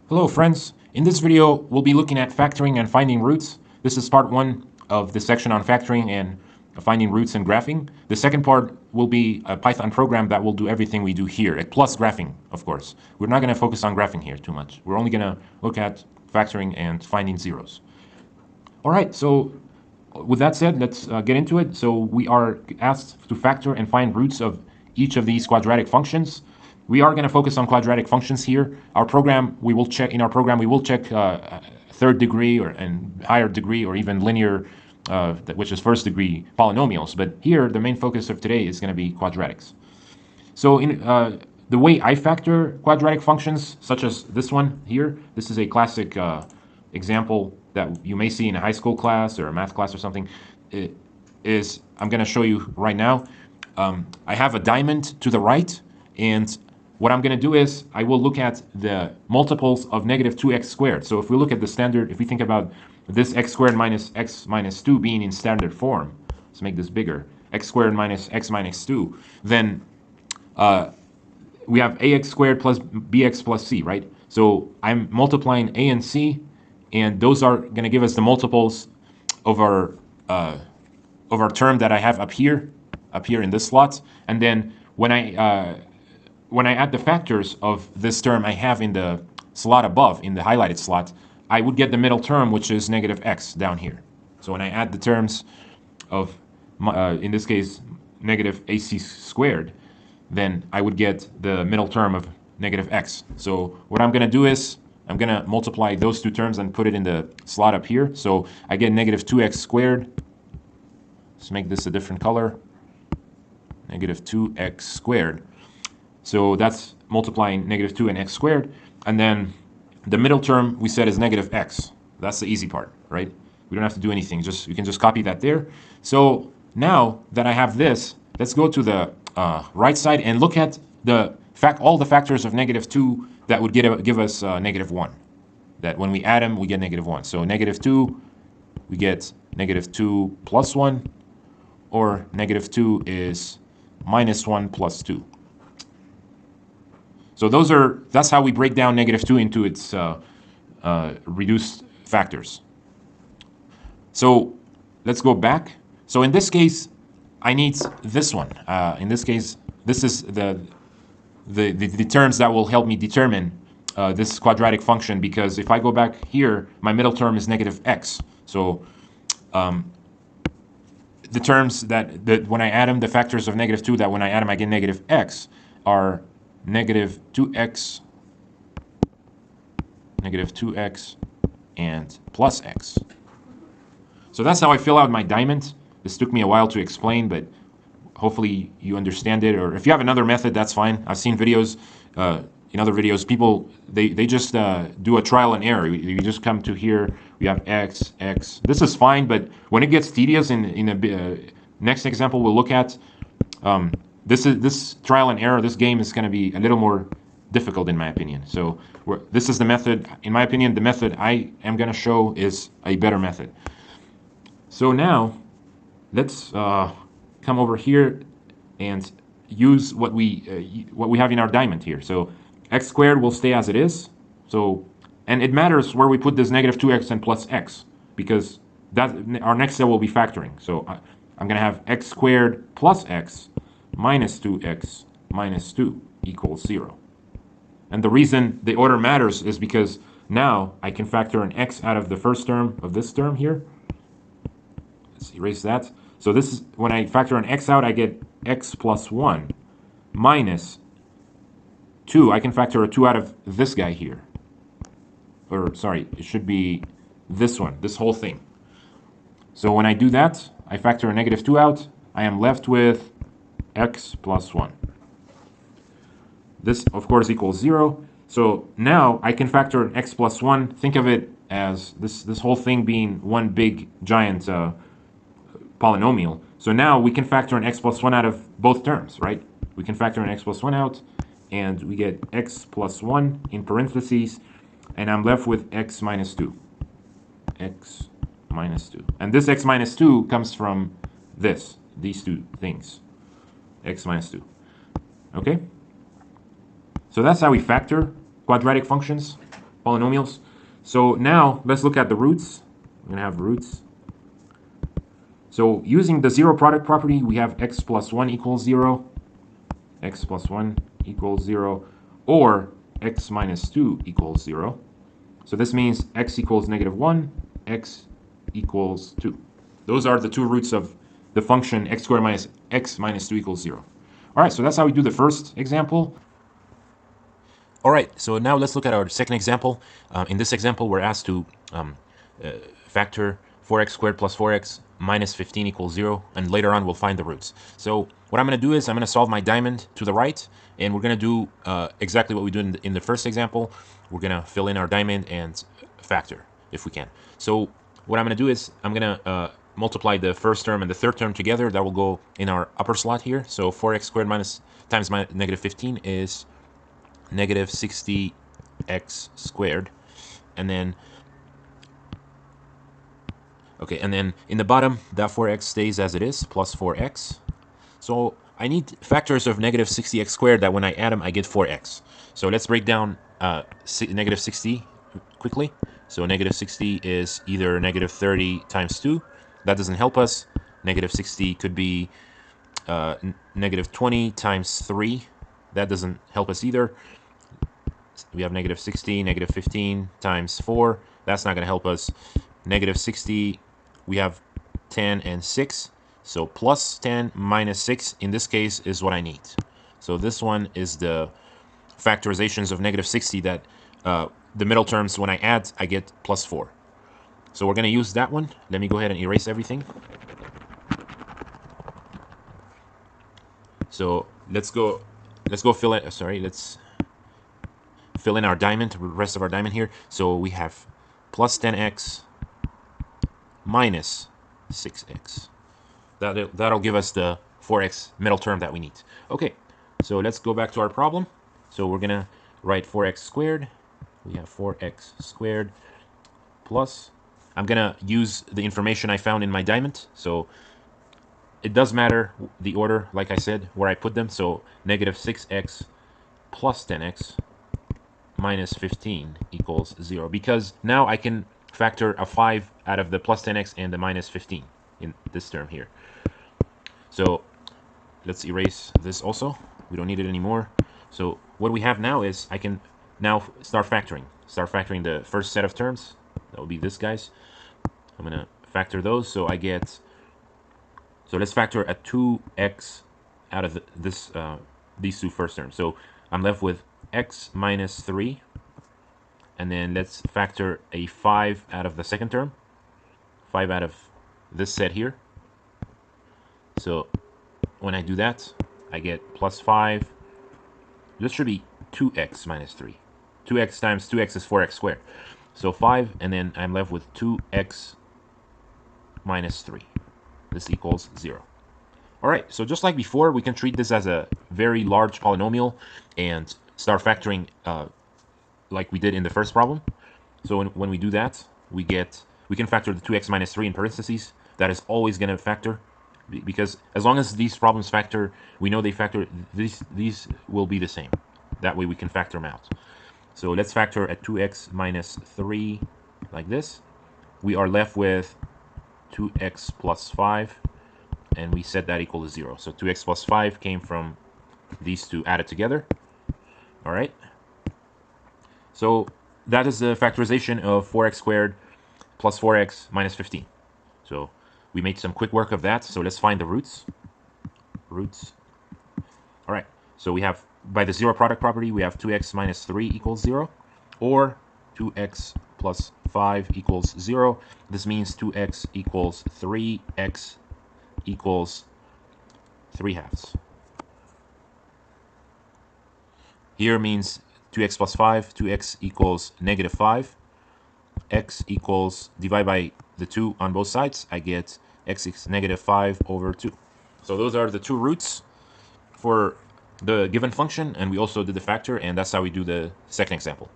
Hello friends, in this video we'll be looking at factoring and finding roots. This is part one of the section on factoring and finding roots and graphing. The second part will be a Python program that will do everything we do here, plus graphing, of course. We're not going to focus on graphing here too much. We're only going to look at factoring and finding zeros. Alright, so with that said, let's get into it. So we are asked to factor and find roots of each of these quadratic functions. We are going to focus on quadratic functions here. Our program, we will check third degree and higher degree, or even linear, which is first degree polynomials. But here, the main focus of today is going to be quadratics. So in the way I factor quadratic functions, such as this one here, this is a classic example that you may see in a high school class or a math class or something, I'm going to show you right now. I have a diamond to the right, and what I'm going to do is I will look at the multiples of negative 2x squared. So if we look at the standard, if we think about this x squared minus x minus 2 being in standard form, let's make this bigger, x squared minus x minus 2, then we have ax squared plus bx plus c, right? So I'm multiplying a and c, and those are going to give us the multiples of our term that I have up here in this slot. And then when I add the factors of this term I have in the slot above, in the highlighted slot, I would get the middle term, which is negative x down here. So when I add the terms of, in this case, negative ac squared, then I would get the middle term of negative x. So what I'm going to do is I'm going to multiply those two terms and put it in the slot up here. So I get negative 2x squared. Let's make this a different color. Negative 2x squared. So that's multiplying negative 2 and x squared. And then the middle term we said is negative x. That's the easy part, right? We don't have to do anything. You can just copy that there. So now that I have this, let's go to the right side and look at all the factors of negative 2 that would give us negative 1. That when we add them, we get negative 1. So negative 2, we get negative 2 plus 1, or negative 2 is minus 1 plus 2. So that's how we break down negative 2 into its reduced factors. So let's go back. So in this case, I need this one. In this case, this is the terms that will help me determine this quadratic function, because if I go back here, my middle term is negative x. So the terms that when I add them, the factors of negative 2 that when I add them I get negative x are negative 2x, and plus x. So that's how I fill out my diamond. This took me a while to explain, but hopefully you understand it. Or if you have another method, that's fine. I've seen videos, in other videos, people, they just do a trial and error. You just come to here, we have x. This is fine, but when it gets tedious, in a next example we'll look at, this trial and error, this game is going to be a little more difficult in my opinion. So this is the method, in my opinion, the method I am going to show is a better method. So now let's come over here and use what we have in our diamond here. So x squared will stay as it is. So, and it matters where we put this negative 2x and plus x, because our next step will be factoring. So I'm going to have x squared plus x minus 2x minus 2 equals 0. And the reason the order matters is because now I can factor an x out of the first term of this term here. Let's erase that. So this is, when I factor an x out, I get x plus 1 minus 2. I can factor a 2 out of this guy here. Or, sorry, it should be this one, this whole thing. So when I do that, I factor a negative 2 out, I am left with x plus 1. This, of course, equals 0. So now I can factor an x plus 1. Think of it as this whole thing being one big, giant polynomial. So now we can factor an x plus 1 out of both terms, right? We can factor an x plus 1 out, and we get x plus 1 in parentheses, and I'm left with x minus 2. X minus 2. And this x minus 2 comes from these two things. X minus 2. Okay? So that's how we factor quadratic functions. polynomials. So now let's look at the roots. We're going to have roots. So using the zero product property, we have x plus 1 equals 0, x plus 1 equals 0, or x minus 2 equals 0. So this means x equals negative 1, x equals 2. Those are the two roots of the function x squared minus x minus 2 equals 0. All right, so that's how we do the first example. All right, so now let's look at our second example. In this example, we're asked to factor 4x squared plus 4x minus 15 equals 0, and later on we'll find the roots. So what I'm going to do is I'm going to solve my diamond to the right, and we're going to do exactly what we did in the first example. We're going to fill in our diamond and factor if we can. So what I'm going to do is I'm going to multiply the first term and the third term together. That will go in our upper slot here. So 4x squared times negative 15 is negative 60x squared, and then in the bottom that 4x stays as it is, plus 4x. So I need factors of negative 60x squared that when I add them I get 4x. So let's break down negative 60 quickly. So negative 60 is either negative 30 times 2. That doesn't help us. Negative 60 could be negative 20 times 3. That doesn't help us either. We have negative 60, negative 15 times 4. That's not going to help us. Negative 60, we have 10 and 6. So plus 10 minus 6 in this case is what I need. So this one is the factorizations of negative 60 that the middle terms, when I add, I get plus 4. So we're going to use that one. Let me go ahead and erase everything. So let's go fill it. Let's fill in our diamond, the rest of our diamond here. So we have plus 10x minus 6x. That'll give us the 4x middle term that we need. Okay, so let's go back to our problem. So we're going to write 4x squared. We have 4x squared plus, I'm going to use the information I found in my diamond. So it does matter the order, like I said, where I put them. So negative 6x plus 10x minus 15 equals 0, because now I can factor a 5 out of the plus 10x and the minus 15 in this term here. So let's erase this also. We don't need it anymore. So what we have now is I can now start factoring the first set of terms. That will be this, guys. I'm going to factor those. So I get, so let's factor a 2x out of these two first terms. So I'm left with x minus 3, and then let's factor a 5 out of the second term, 5 out of this set here. So when I do that, I get plus 5. This should be 2x minus 3. 2x times 2x is 4x squared. So 5, and then I'm left with 2x minus 3. This equals 0. All right, so just like before, we can treat this as a very large polynomial and start factoring like we did in the first problem. So when we do that, we can factor the 2x minus 3 in parentheses. That is always going to factor, because as long as these problems factor, we know they factor, these will be the same. That way we can factor them out. So let's factor at 2x minus 3 like this. We are left with 2x plus 5, and we set that equal to 0. So 2x plus 5 came from these two added together. All right. So that is the factorization of 4x squared plus 4x minus 15. So we made some quick work of that. So let's find the roots. All right. So we have, by the zero product property, we have 2x minus 3 equals 0, or 2x plus 5 equals 0. This means 2x equals 3x equals 3/2. Here means 2x plus 5, 2x equals negative 5. X equals, divide by the 2 on both sides, I get x is negative 5 over 2. So those are the two roots for the given function, and we also did the factor, and that's how we do the second example.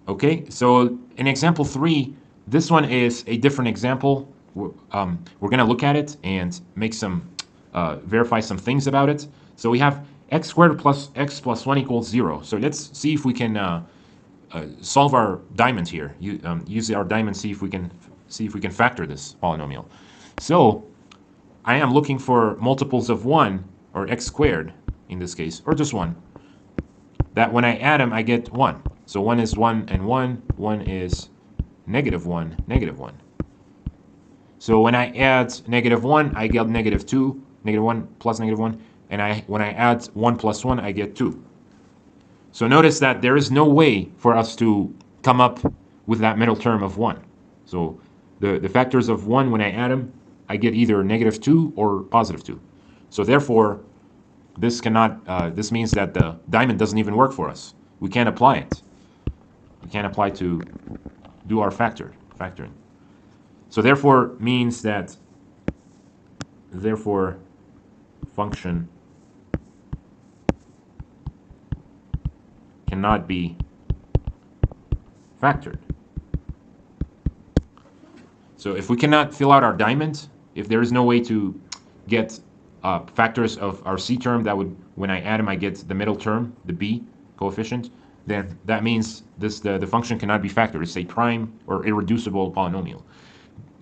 Okay, so in example 3, this one is a different example. We're going to look at it and make some, verify some things about it. So we have x squared plus x plus 1 equals 0. So let's see if we can solve our diamond here. Use our diamond, see if we can factor this polynomial. So I am looking for multiples of 1, or x squared in this case, or just 1. That when I add them, I get 1. So 1 is 1 and 1. 1 is negative 1, negative 1. So when I add negative 1, I get negative 2, negative 1 plus negative 1. And when I add 1 plus 1, I get 2. So notice that there is no way for us to come up with that middle term of 1. So the factors of 1, when I add them, I get either negative 2 or positive 2. So therefore, this means that the diamond doesn't even work for us. We can't apply it. We can't apply to do our factoring. So therefore means that, therefore function cannot be factored. So if we cannot fill out our diamond, if there is no way to get factors of our C term, that would, when I add them, I get the middle term, the B coefficient, then that means the function cannot be factored. It's a prime or irreducible polynomial.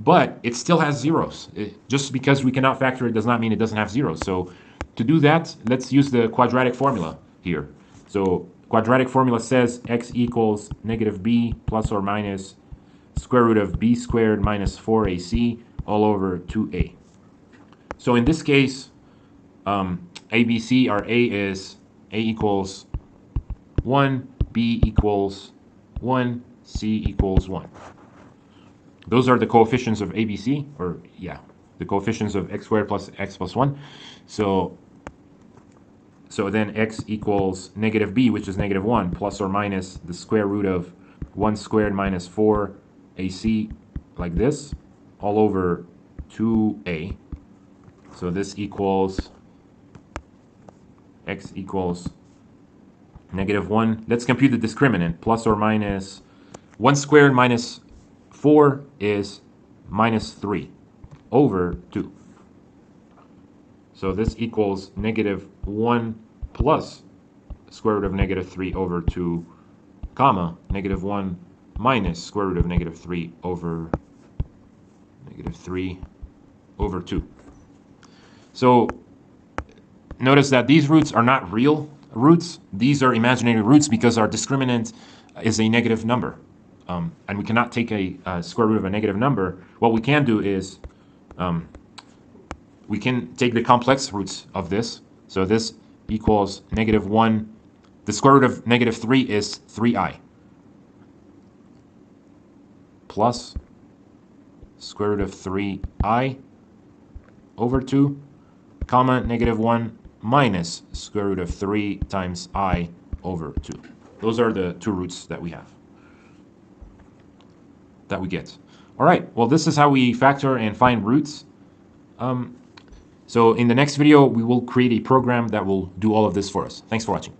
But it still has zeros. Just because we cannot factor it does not mean it doesn't have zeros. So to do that, let's use the quadratic formula here. So quadratic formula says x equals negative b plus or minus square root of b squared minus 4ac all over 2a. So in this case, ABC, our a is a equals 1, b equals 1, c equals 1. Those are the coefficients of ABC, or yeah, the coefficients of x squared plus x plus 1. So then x equals negative b, which is negative 1, plus or minus the square root of 1 squared minus 4 ac, like this, all over 2a. So this equals x equals negative 1. Let's compute the discriminant. Plus or minus 1 squared minus 4 is minus 3 over 2. So this equals negative 1 plus square root of negative 3 over 2, comma, negative 1 minus square root of negative 3 over negative 3 over 2. So notice that these roots are not real roots. These are imaginary roots because our discriminant is a negative number. And we cannot take a square root of a negative number. What we can do is we can take the complex roots of this. So this equals negative 1. The square root of negative 3 is 3i. Plus square root of 3i over 2, comma, negative 1 minus square root of 3 times I over 2. Those are the two roots that we have, that we get. All right, well, this is how we factor and find roots. So in the next video, we will create a program that will do all of this for us. Thanks for watching.